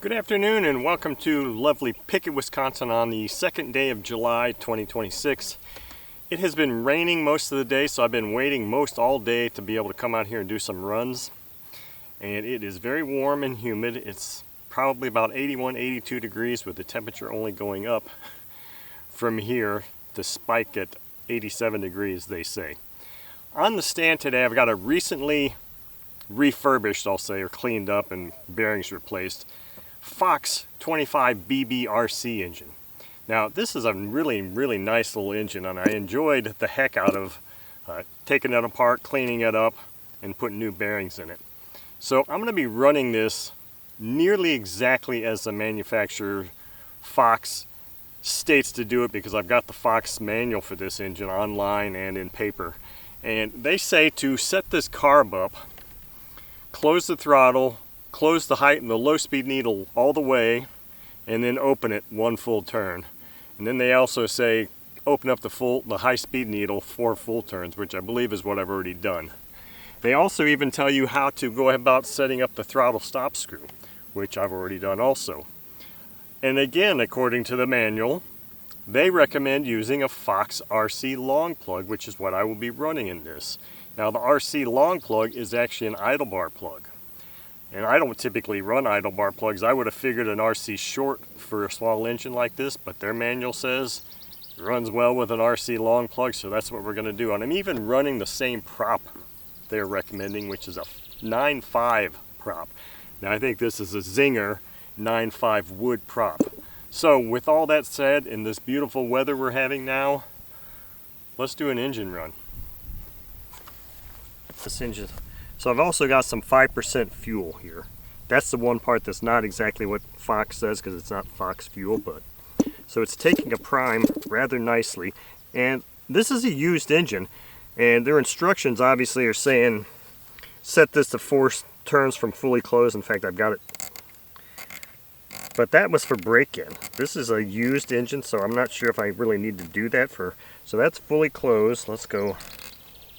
Good afternoon and welcome to lovely Pickett, Wisconsin on the second day of July 2026. It has been raining most of the day, so I've been waiting most all day to be able to come out here and do some runs. And it is very warm and humid. It's probably about 81, 82 degrees with the temperature only going up from here to spike at 87 degrees, they say. On the stand today, I've got a recently refurbished, I'll say, or cleaned up and bearings replaced Fox 25 BBRC engine. Now this is a really nice little engine, and I enjoyed the heck out of taking it apart, cleaning it up, and putting new bearings in it. So I'm going to be running this nearly exactly as the manufacturer Fox states to do it, because I've got the Fox manual for this engine online and in paper. And they say to set this carb up, close the throttle, close the height and the low speed needle all the way, and then open it one full turn. And then they also say open up the high speed needle 4 full turns, which I believe is what I've already done. They also even tell you how to go about setting up the throttle stop screw, which I've already done also. And again, according to the manual, they recommend using a Fox RC long plug, which is what I will be running in this. Now the RC long plug is actually an idle bar plug. And I don't typically run idle bar plugs. I would have figured an RC short for a small engine like this, but their manual says it runs well with an RC long plug, so that's what we're going to do. And I'm even running the same prop they're recommending, which is a 9.5 prop. Now I think this is a Zinger 9.5 wood prop. So with all that said, in this beautiful weather we're having now, let's do an engine run. This engine. So I've also got some 5% fuel here. That's the one part that's not exactly what Fox says, because it's not Fox fuel, but so it's taking a prime rather nicely. And this is a used engine, and their instructions obviously are saying set this to 4 turns from fully closed. In fact, I've got it. But that was for break-in. This is a used engine, so I'm not sure if I really need to do that for. So that's fully closed. Let's go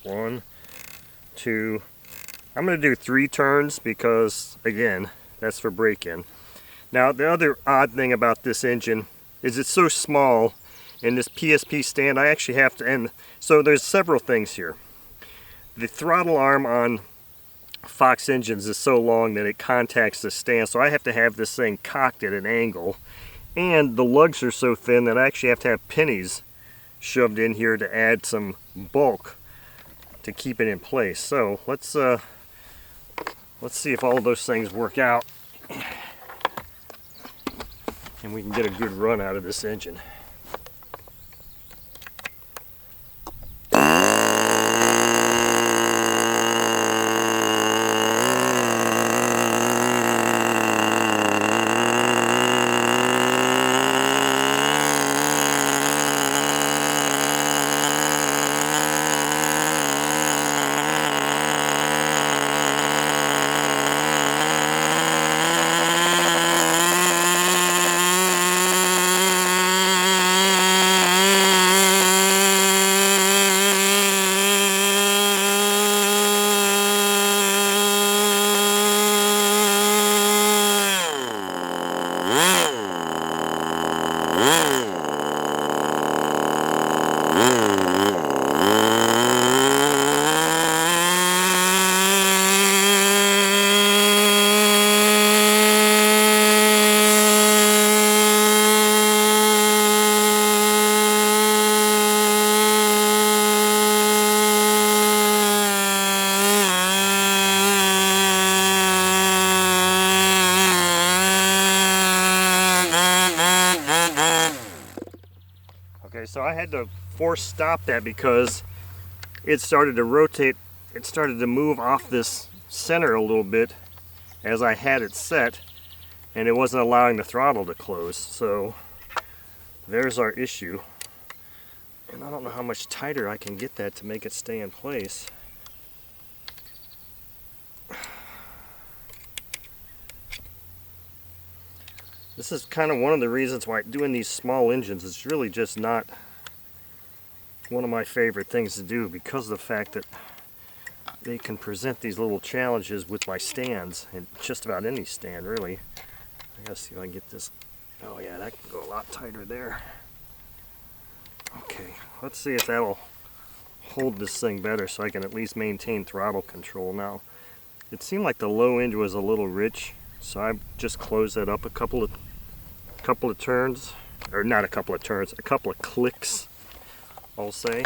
1, 2. I'm going to do 3 turns because, again, that's for break-in. Now, the other odd thing about this engine is it's so small, in this PSP stand, I actually have to, and so there's several things here. The throttle arm on Fox engines is so long that it contacts the stand, so I have to have this thing cocked at an angle. And the lugs are so thin that I actually have to have pennies shoved in here to add some bulk to keep it in place. So let's see if all of those things work out and we can get a good run out of this engine. Okay, so I had to force stop that because it started to rotate, it started to move off this center a little bit as I had it set, and it wasn't allowing the throttle to close. So there's our issue. And I don't know how much tighter I can get that to make it stay in place. This is kind of one of the reasons why doing these small engines is really just not one of my favorite things to do, because of the fact that they can present these little challenges with my stands, and just about any stand really. I gotta see if I can get this. Oh yeah, that can go a lot tighter there. Okay, let's see if that'll hold this thing better so I can at least maintain throttle control. Now, it seemed like the low end was a little rich, so I just closed that up a couple of turns, or not a couple of turns, a couple of clicks, I'll say.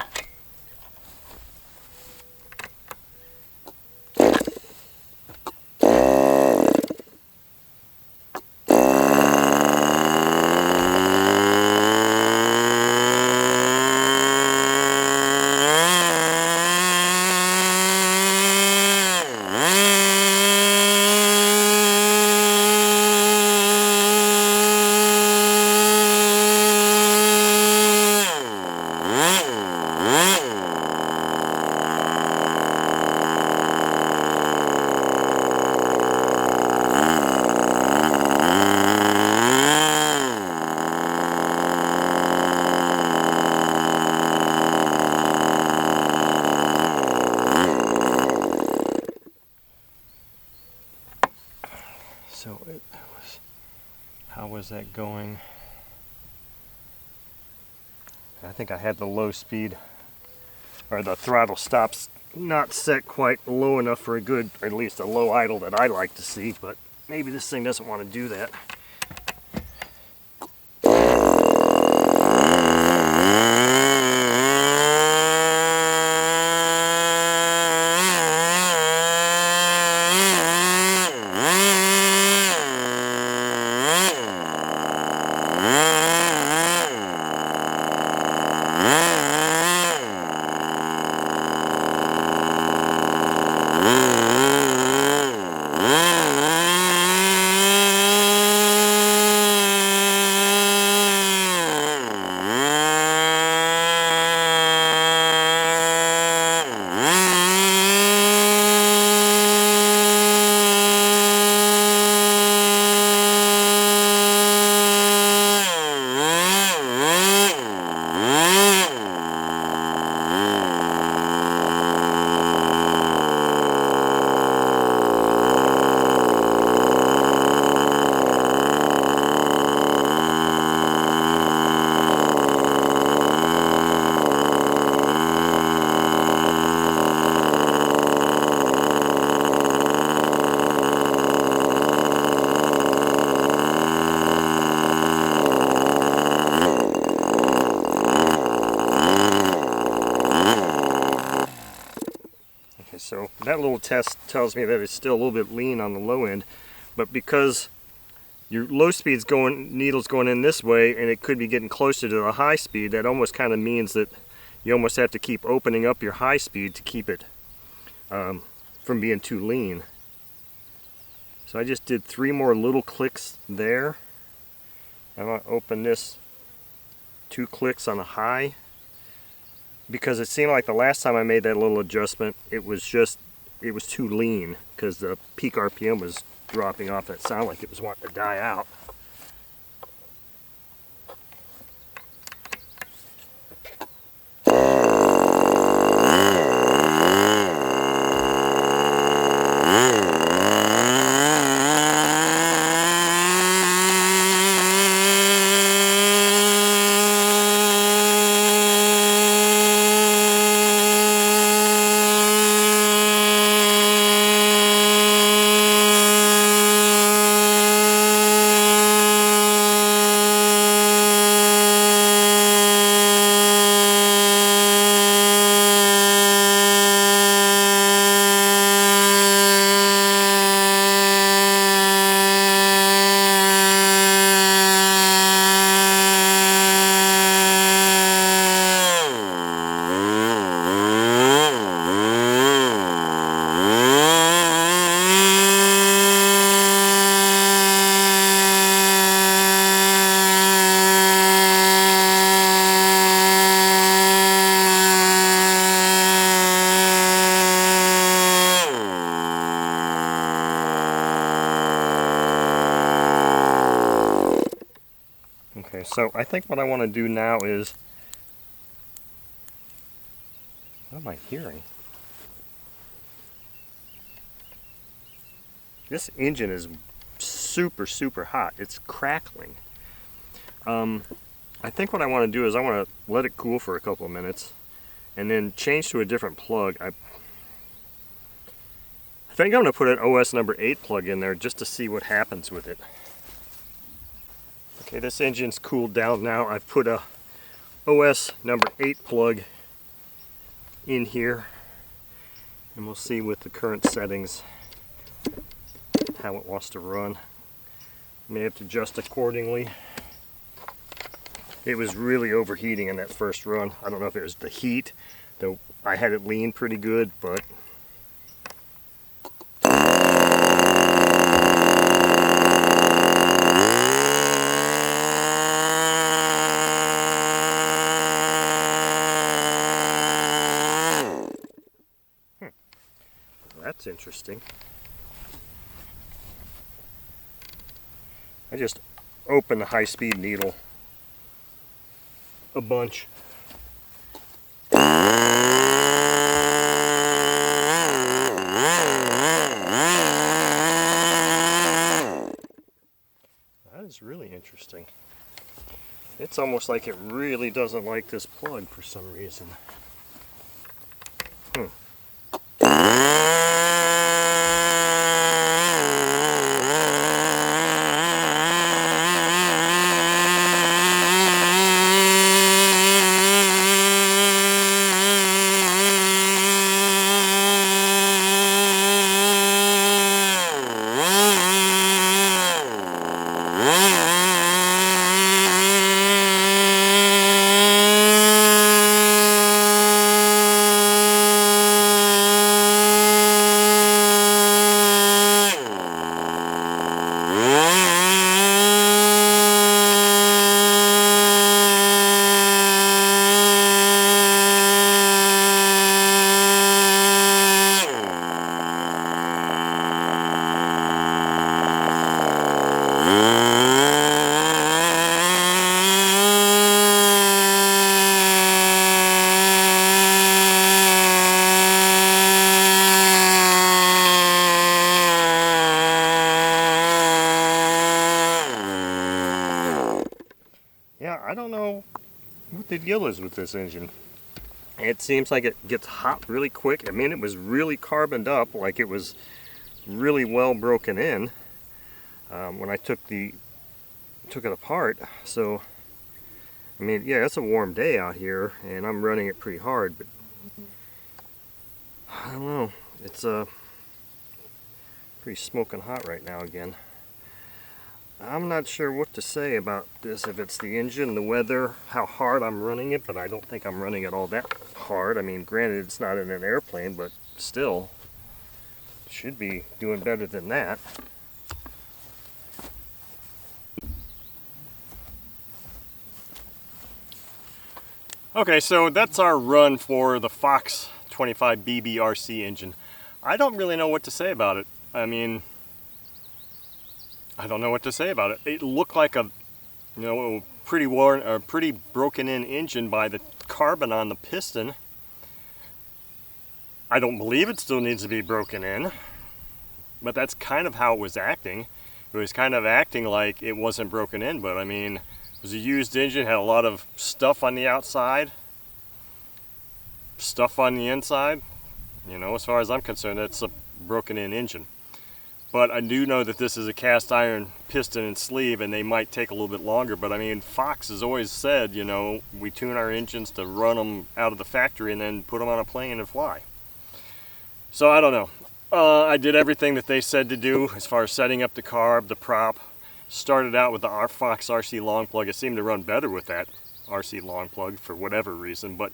So how was that going? I think I had the low speed, or the throttle stops not set quite low enough for a good, or at least a low idle that I like to see, but maybe this thing doesn't want to do that. So that little test tells me that it's still a little bit lean on the low end, but because your low speed's needle's going in this way and it could be getting closer to the high speed, that almost kind of means that you almost have to keep opening up your high speed to keep it from being too lean. So I just did 3 more little clicks there. I'm going to open this 2 clicks on a high, because it seemed like the last time I made that little adjustment, it was too lean because the peak RPM was dropping off. It sounded like it was wanting to die out. Okay, so I think what I want to do now is, what am I hearing? This engine is super hot. It's crackling. I think what I want to do is I want to let it cool for a couple of minutes and then change to a different plug. I think I'm going to put an OS number 8 plug in there just to see what happens with it. Okay, this engine's cooled down now. I've put a OS number 8 plug in here, and we'll see with the current settings how it wants to run. May have to adjust accordingly. It was really overheating in that first run. I don't know if it was the heat, though I had it lean pretty good, but that's interesting. I just opened the high-speed needle a bunch. That is really interesting. It's almost like it really doesn't like this plug for some reason. Yeah, I don't know what the deal is with this engine. It seems like it gets hot really quick. I mean, it was really carboned up, like it was really well broken in when I took it apart. So, I mean, yeah, it's a warm day out here, and I'm running it pretty hard, but I don't know. It's pretty smoking hot right now again. I'm not sure what to say about this, if it's the engine, the weather, how hard I'm running it, but I don't think I'm running it all that hard. I mean, granted, it's not in an airplane, but still, should be doing better than that. Okay, so that's our run for the Fox 25 BBRC engine. I don't really know what to say about it. I mean, I don't know what to say about it. It looked like a, pretty worn or pretty broken in engine by the carbon on the piston. I don't believe it still needs to be broken in, but that's kind of how it was acting. It was kind of acting like it wasn't broken in, but I mean, it was a used engine, had a lot of stuff on the outside, stuff on the inside. As far as I'm concerned, that's a broken in engine. But I do know that this is a cast iron piston and sleeve, and they might take a little bit longer. But I mean, Fox has always said, we tune our engines to run them out of the factory and then put them on a plane and fly. So I don't know. I did everything that they said to do as far as setting up the carb, the prop. Started out with the Fox RC long plug. It seemed to run better with that RC long plug for whatever reason. But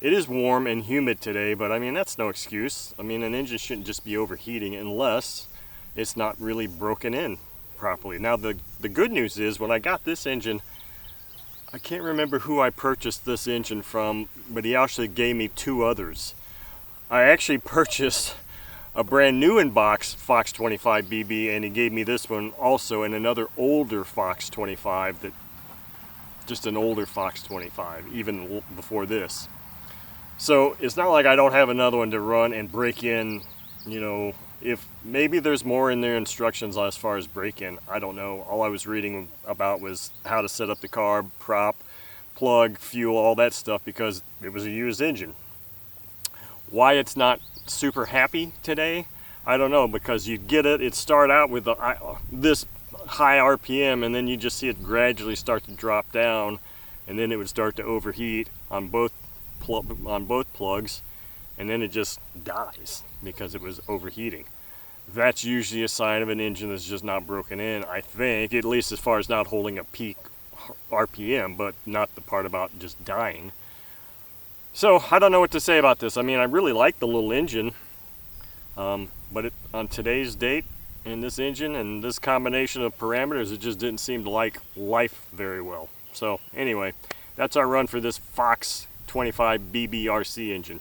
it is warm and humid today, but I mean, that's no excuse. I mean, an engine shouldn't just be overheating unless it's not really broken in properly. Now the good news is, when I got this engine, I can't remember who I purchased this engine from, but he actually gave me two others. I actually purchased a brand new in box Fox 25 BB, and he gave me this one also, and another older Fox 25, just an older Fox 25, even before this. So it's not like I don't have another one to run and break in, If maybe there's more in their instructions as far as break-in, I don't know. All I was reading about was how to set up the carb, prop, plug, fuel, all that stuff, because it was a used engine. Why it's not super happy today, I don't know, because you get it start out with this high RPM, and then you just see it gradually start to drop down, and then it would start to overheat on both plugs, and then it just dies because it was overheating. That's usually a sign of an engine that's just not broken in, I think, at least as far as not holding a peak RPM, but not the part about just dying. So I don't know what to say about this. I mean, I really like the little engine, but on today's date, in this engine and this combination of parameters, it just didn't seem to like life very well. So anyway, that's our run for this Fox 25 BBRC engine.